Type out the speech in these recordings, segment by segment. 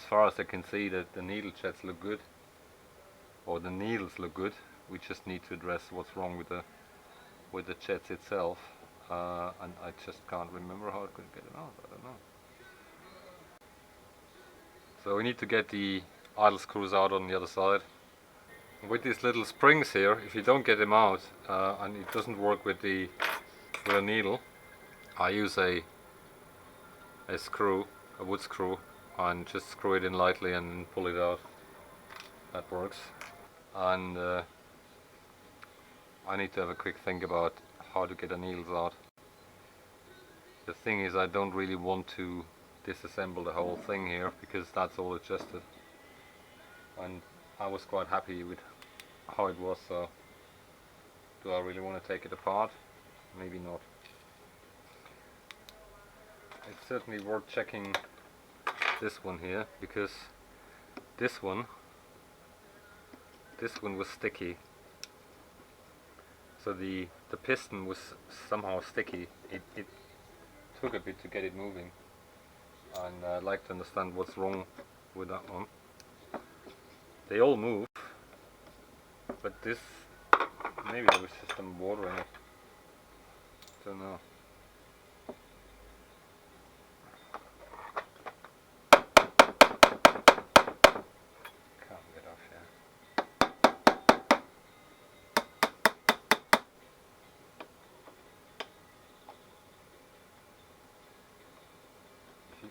far as I can see, that the needle jets look good, or the needles look good. We just need to address what's wrong with the jets itself, and I just can't remember how I could get it out. I don't know. So we need to get the idle screws out on the other side. With these little springs here, if you don't get them out and it doesn't work with a needle, I use a screw, a wood screw, and just screw it in lightly and pull it out. That works. And I need to have a quick think about how to get the needles out. The thing is, I don't really want to disassemble the whole thing here, because that's all adjusted, and I was quite happy with how it was. So do I really want to take it apart? Maybe not. It's certainly worth checking this one here, because this one was sticky. So the piston was somehow sticky. It took a bit to get it moving, and I'd like to understand what's wrong with that one. They all move, but this, maybe there was just some water in it. Don't know. Can't get off here.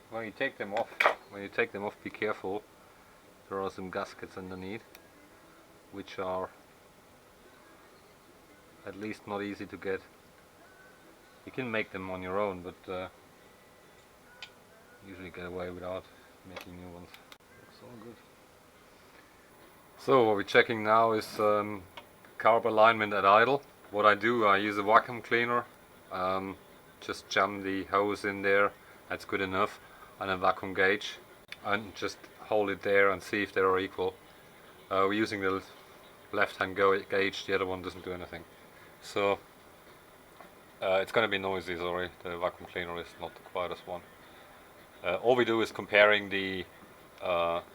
When you take them off, be careful. There are some gaskets underneath, which are at least not easy to get. You can make them on your own, but usually get away without making new ones. Looks all good. So what we're checking now is carb alignment at idle. What I do, I use a vacuum cleaner, just jam the hose in there, that's good enough, and a vacuum gauge, and just hold it there and see if they are equal. We're using the left hand gauge, the other one doesn't do anything. So it's going to be noisy, sorry, the vacuum cleaner is not the quietest one. All we do is comparing the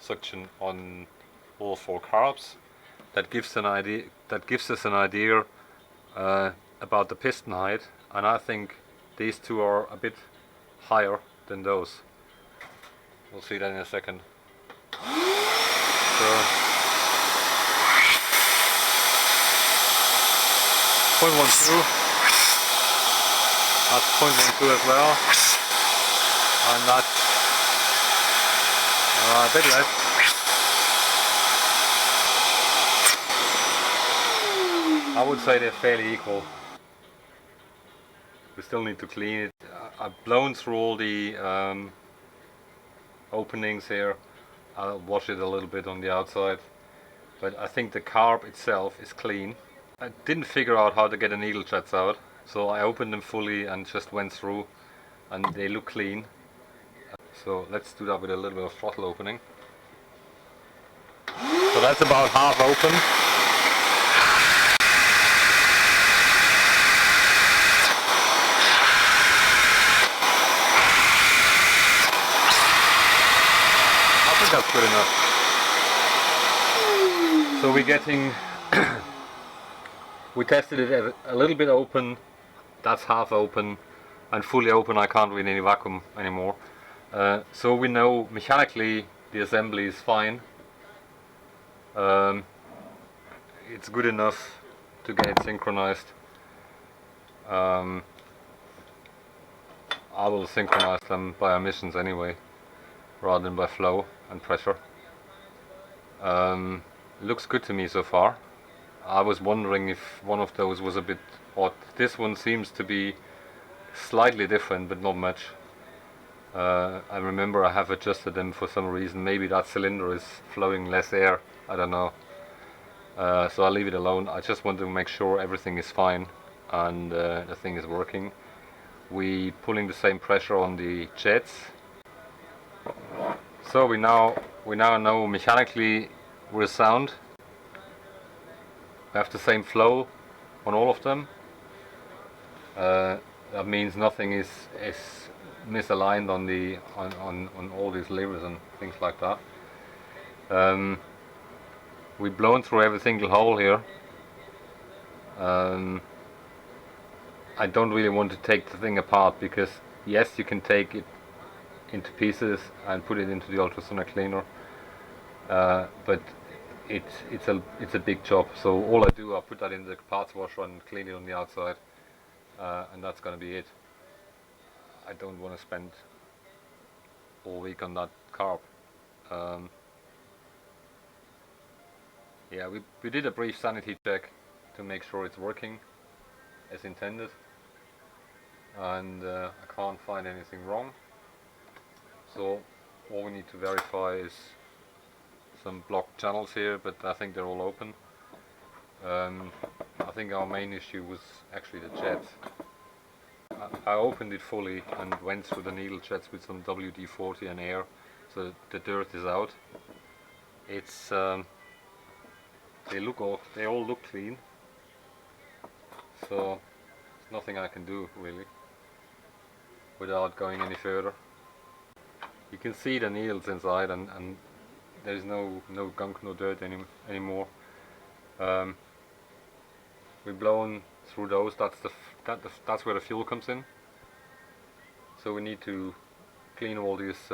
suction on all four carbs. That gives us an idea about the piston height, and I think these two are a bit higher than those. We'll see that in a second. So 0.12, that's 0.12 as well, and that's a bit less. I would say they're fairly equal. We still need to clean it. I've blown through all the openings here. I'll wash it a little bit on the outside, but I think the carb itself is clean. I didn't figure out how to get the needle jets out, so I opened them fully and just went through, and they look clean. So let's do that with a little bit of throttle opening. So that's about half open. That's good enough. So we're getting we tested it at a little bit open, that's half open, and fully open I can't read any vacuum anymore. So we know mechanically the assembly is fine. It's good enough to get it synchronized. I will synchronize them by emissions anyway, rather than by flow and pressure. Looks good to me so far. I was wondering if one of those was a bit odd. This one seems to be slightly different, but not much. I remember I have adjusted them for some reason. Maybe that cylinder is flowing less air, I don't know. So I'll leave it alone. I just want to make sure everything is fine and the thing is working. We pulling the same pressure on the jets. So we now know mechanically we're sound. We have the same flow on all of them. That means nothing is misaligned on all these levers and things like that. We've blown through every single hole here. I don't really want to take the thing apart because yes, you can take it into pieces and put it into the ultrasonic cleaner, but it's a big job. So all I do, I put that in the parts washer and clean it on the outside, and that's gonna be it. I don't want to spend all week on that carb. Yeah, we did a brief sanity check to make sure it's working as intended, and I can't find anything wrong. So all we need to verify is some blocked channels here, but I think they're all open. I think our main issue was actually the jets. I opened it fully and went through the needle jets with some WD-40 and air, so the dirt is out. It's they all look clean, so there's nothing I can do really without going any further. You can see the needles inside, and there's no gunk, no dirt anymore. We've blown through those. That's where the fuel comes in. So we need to clean all these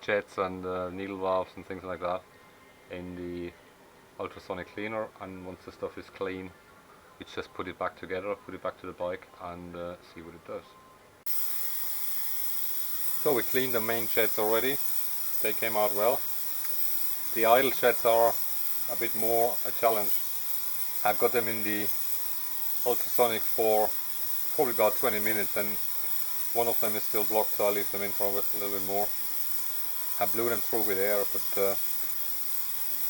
jets and needle valves and things like that in the ultrasonic cleaner, and once the stuff is clean, we just put it back together, put it back to the bike, and see what it does. So we cleaned the main jets already. They came out well. The idle jets are a bit more a challenge. I've got them in the ultrasonic for probably about 20 minutes, and one of them is still blocked, so I leave them in for a little bit more. I blew them through with air, but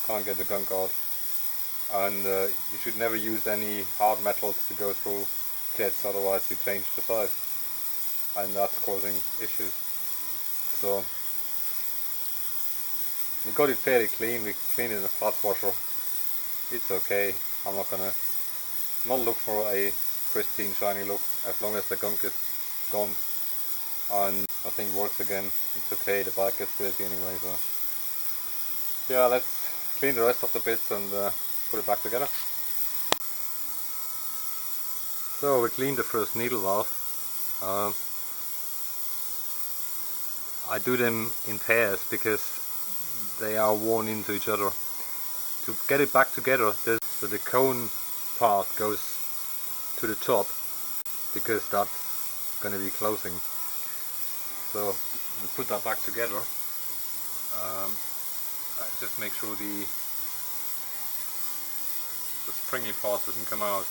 can't get the gunk out. And you should never use any hard metals to go through jets, otherwise you change the size, and that's causing issues. So we got it fairly clean. We cleaned it in the parts washer. It's okay. I'm not gonna look for a pristine shiny look. As long as the gunk is gone and I think works again, it's okay. The bike gets dirty anyway, so yeah, let's clean the rest of the bits and put it back together. So we cleaned the first needle valve. I do them in pairs because they are worn into each other. To get it back together, so the cone part goes to the top because that's going to be closing. So we put that back together. Just make sure the springy part doesn't come out.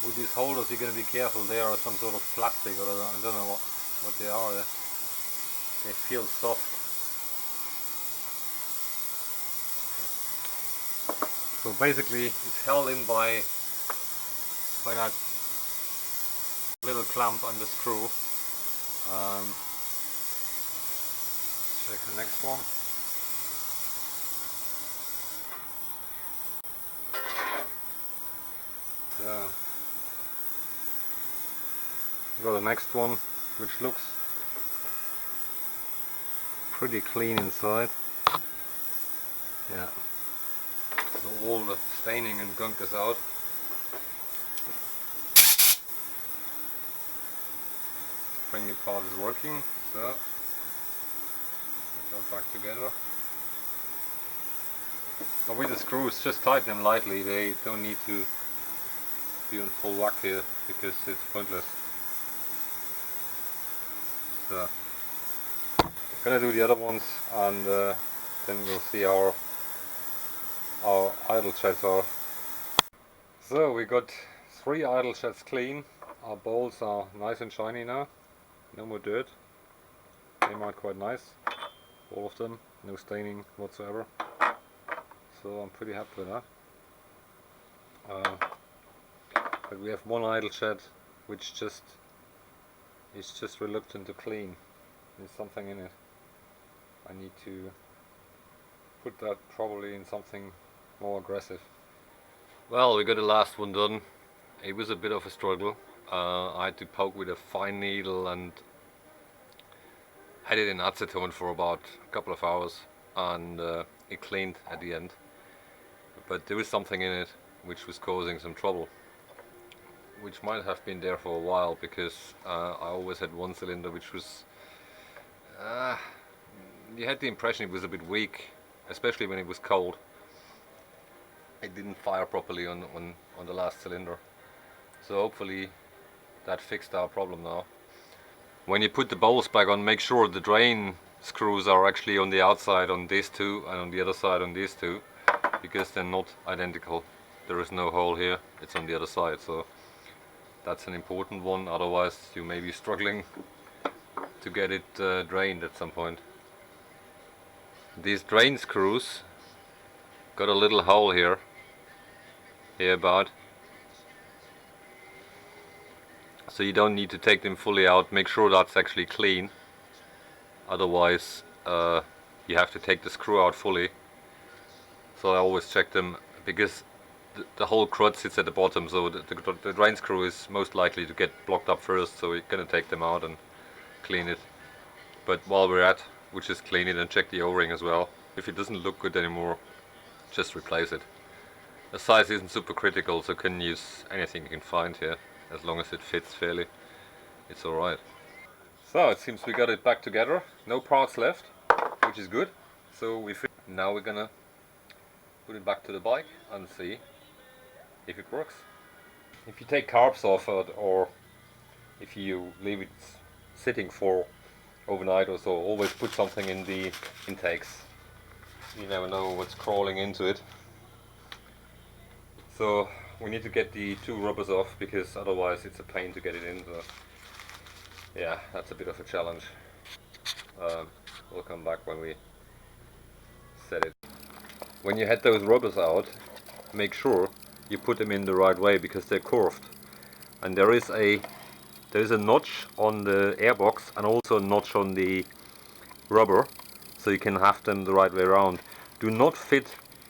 With these holders, you're going to be careful. They are some sort of plastic, or I don't know what they are. They feel soft. So basically, it's held in by that little clamp on the screw. Check the next one. So got the next one, which looks pretty clean inside. Yeah. So all the staining and gunk is out. Springy part is working, so put that back together. But with the screws, just tighten them lightly. They don't need to be on full whack here because it's pointless. So gonna do the other ones, and then we'll see how our idle jets are. So we got 3 idle jets clean. Our bowls are nice and shiny now. No more dirt. Came out quite nice. All of them. No staining whatsoever. So I'm pretty happy with that. But we have one idle jet which is just reluctant to clean. There's something in it. I need to put that probably in something more aggressive. Well, we got the last one done. It was a bit of a struggle. I had to poke with a fine needle and had it in acetone for about a couple of hours, and it cleaned at the end. But there was something in it which was causing some trouble, which might have been there for a while, because I always had one cylinder which was, you had the impression it was a bit weak, especially when it was cold. It didn't fire properly on the last cylinder. So hopefully that fixed our problem now. When you put the bowls back on, make sure the drain screws are actually on the outside on these two and on the other side on these two, because they're not identical. There is no hole here, it's on the other side, so that's an important one, otherwise you may be struggling to get it drained at some point. These drain screws got a little hole here about, so you don't need to take them fully out. Make sure that's actually clean, otherwise you have to take the screw out fully. So I always check them, because the whole crud sits at the bottom, so the drain screw is most likely to get blocked up first, so we're gonna take them out and clean it. But while we're at, we just clean it and check the O-ring as well. If it doesn't look good anymore, just replace it. The size isn't super critical, so you can use anything you can find here, as long as it fits fairly. It's alright. So it seems we got it back together. No parts left, which is good. So now we're gonna put it back to the bike and see if it works. If you take carbs off it, or if you leave it sitting for overnight or so, always put something in the intakes. You never know what's crawling into it. So we need to get the two rubbers off, because otherwise it's a pain to get it in. So yeah, that's a bit of a challenge. We'll come back when we set it. When you had those rubbers out, make sure you put them in the right way, because they're curved. And there is a notch on the airbox and also a notch on the rubber, so you can have them the right way around. Do not fit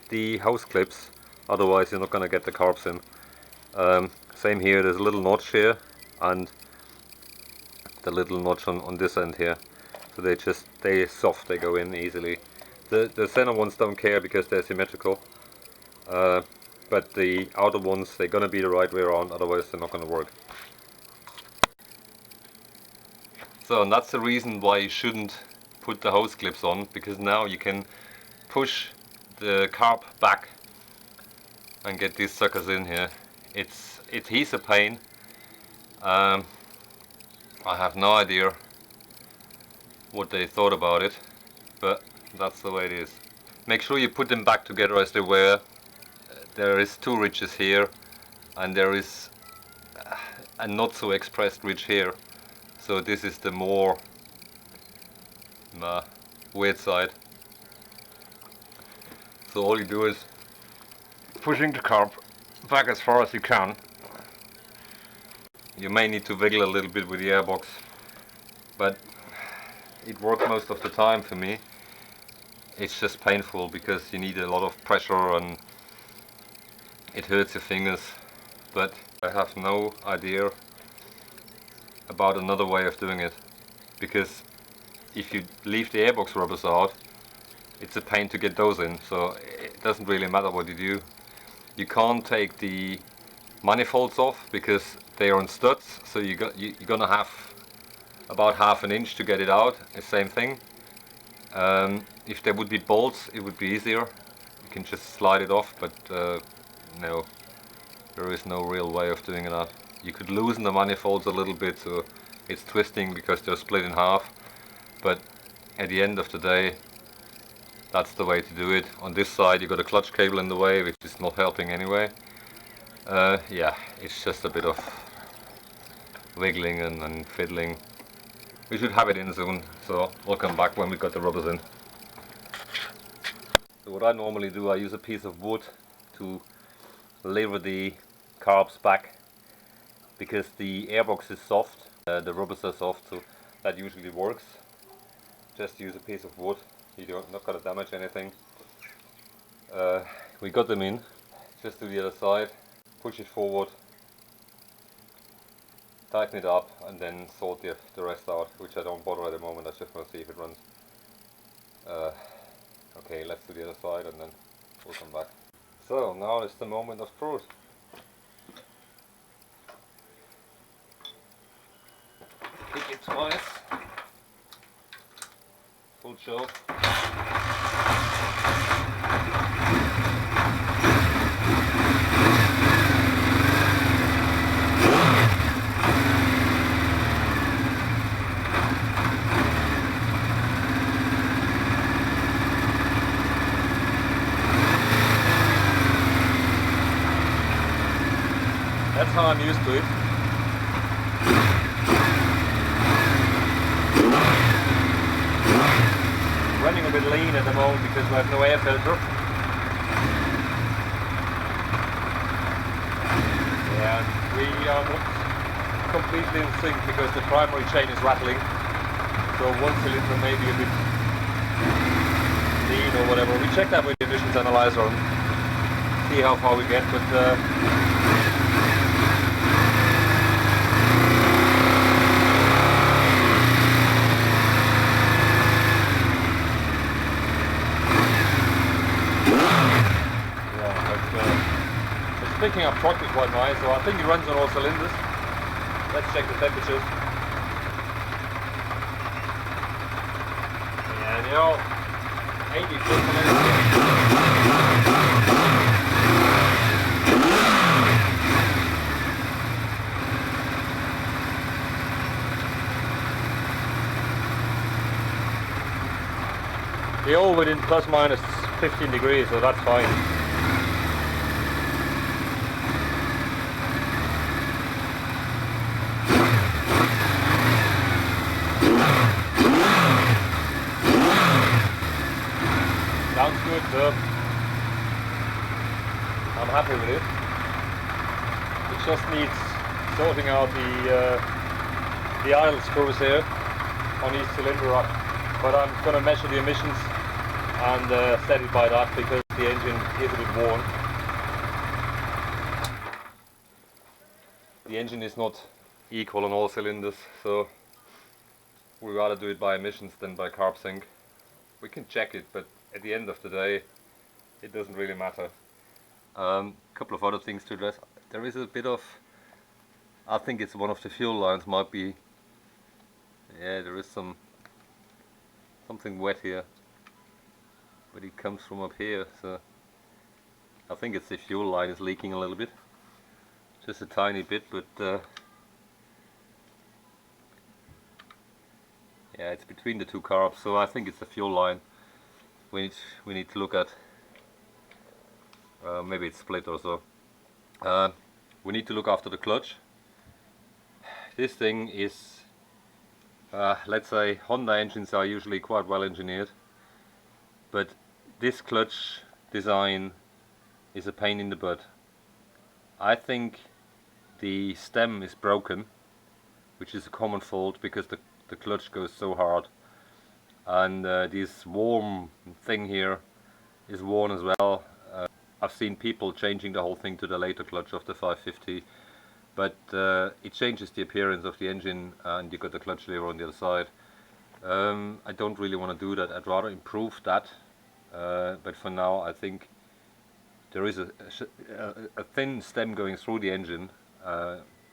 the hose clips, otherwise you're not going to get the carbs in. Same here, there's a little notch here and the little notch on this end here, so they're soft, they go in easily. The center ones don't care because they're symmetrical, but the outer ones, they're going to be the right way around, otherwise they're not going to work. So, and that's the reason why you shouldn't put the hose clips on, because now you can push the carb back and get these suckers in here. He's a pain. I have no idea what they thought about it, but that's the way it is. Make sure you put them back together as they were. There is two ridges here, and there is a not so expressed ridge here. So this is the more weird side. So all you do is pushing the carb back as far as you can. You may need to wiggle a little bit with the airbox, but it works most of the time for me. It's just painful because you need a lot of pressure and it hurts your fingers. But I have no idea about another way of doing it, because if you leave the airbox rubbers out, it's a pain to get those in, so it doesn't really matter what you do. You can't take the manifolds off because they are on studs, so you're gonna have about half an inch to get it out. The same thing. If there would be bolts, it would be easier. You can just slide it off, but no, there is no real way of doing that. You could loosen the manifolds a little bit so it's twisting because they're split in half, but at the end of the day, that's the way to do it. On this side you got a clutch cable in the way, which is not helping anyway. Yeah, it's just a bit of wiggling and fiddling. We should have it in soon, so we'll come back when we got the rubbers in. So what I normally do, I use a piece of wood to lever the carbs back, because the airbox is soft, the rubbers are soft, so that usually works. Just use a piece of wood, you're not going to damage anything. We got them in, just do the other side, push it forward, tighten it up and then sort the rest out, which I don't bother at the moment. I just want to see if it runs. Okay, let's do the other side and then we'll come back. So now is the moment of truth. Kick it twice. Full show. That's how I'm used to it. Running a bit lean at the moment because we have no air filter. And we are not completely in sync because the primary chain is rattling. So one cylinder may be a bit lean or whatever. We check that with the emissions analyzer and see how far we get, but picking up torque is quite nice, so I think it runs on all cylinders. Let's check the temperatures. Yeah, they are 80 plus a minute. They're all within plus minus 15 degrees, so that's fine. Sounds good, so I'm happy with it. It just needs sorting out the idle screws here on each cylinder, but I'm going to measure the emissions and set it by that because the engine is a bit worn. The engine is not equal on all cylinders, so we'd rather do it by emissions than by carb sync. We can check it, but at the end of the day it doesn't really matter. Couple of other things to address. There is a bit of, I think it's one of the fuel lines might be, yeah, there is something wet here, but it comes from up here, so I think it's the fuel line is leaking a little bit, just a tiny bit, but yeah, it's between the two carbs, so I think it's the fuel line we need to look at. Maybe it's split or so. We need to look after the clutch. This thing is, let's say Honda engines are usually quite well engineered, but this clutch design is a pain in the butt. I think the stem is broken, which is a common fault because the clutch goes so hard, and this worm thing here is worn as well. I've seen people changing the whole thing to the later clutch of the 550, but it changes the appearance of the engine and you got the clutch lever on the other side. I don't really want to do that. I'd rather improve that, but for now I think there is a thin stem going through the engine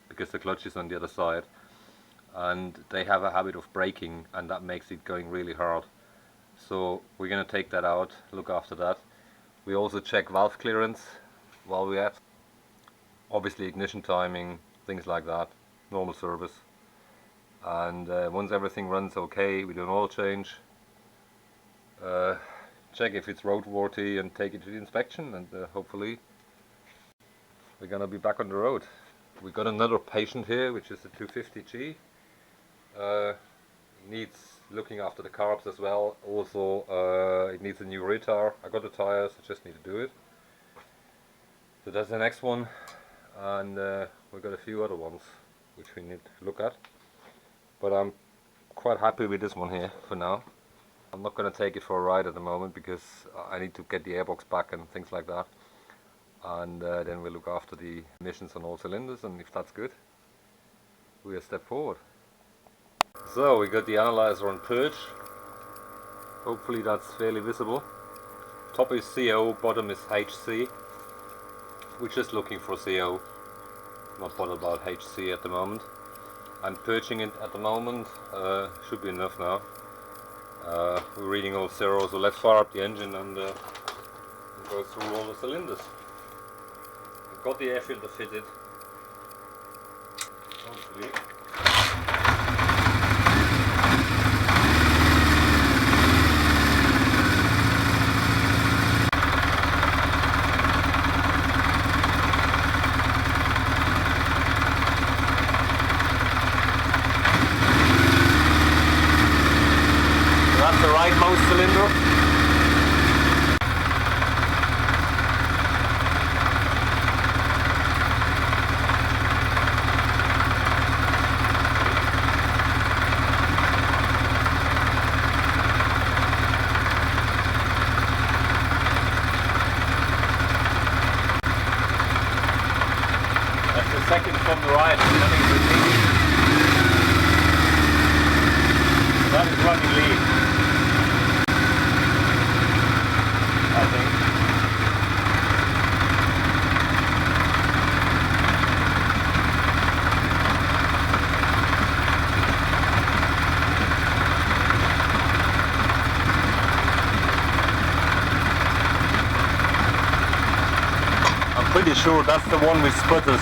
because the clutch is on the other side, and they have a habit of braking and that makes it going really hard. So we're going to take that out, look after that. We also check valve clearance while we're at. Obviously ignition timing, things like that, normal service. And once everything runs okay, we do an oil change. Check if it's roadworthy and take it to the inspection, and hopefully we're gonna be back on the road. We got another patient here, which is the 250G. Needs looking after the carbs as well. Also it needs a new retar. I got the tires, I just need to do it. So that's the next one, and we've got a few other ones which we need to look at, but I'm quite happy with this one here for now. I'm not going to take it for a ride at the moment because I need to get the airbox back and things like that, and then we'll look after the emissions on all cylinders, and if that's good we're a step forward. So we got the analyzer on purge. Hopefully that's fairly visible. Top is CO, bottom is HC. We're just looking for CO, not bothered about HC at the moment. I'm purging it at the moment, should be enough now. We're reading all zeros, so let's fire up the engine and go through all the cylinders. I've got the air filter fitted, hopefully. That's the rightmost cylinder. That's the second from the right. That is running lead, I think. I'm pretty sure that's the one with sputters.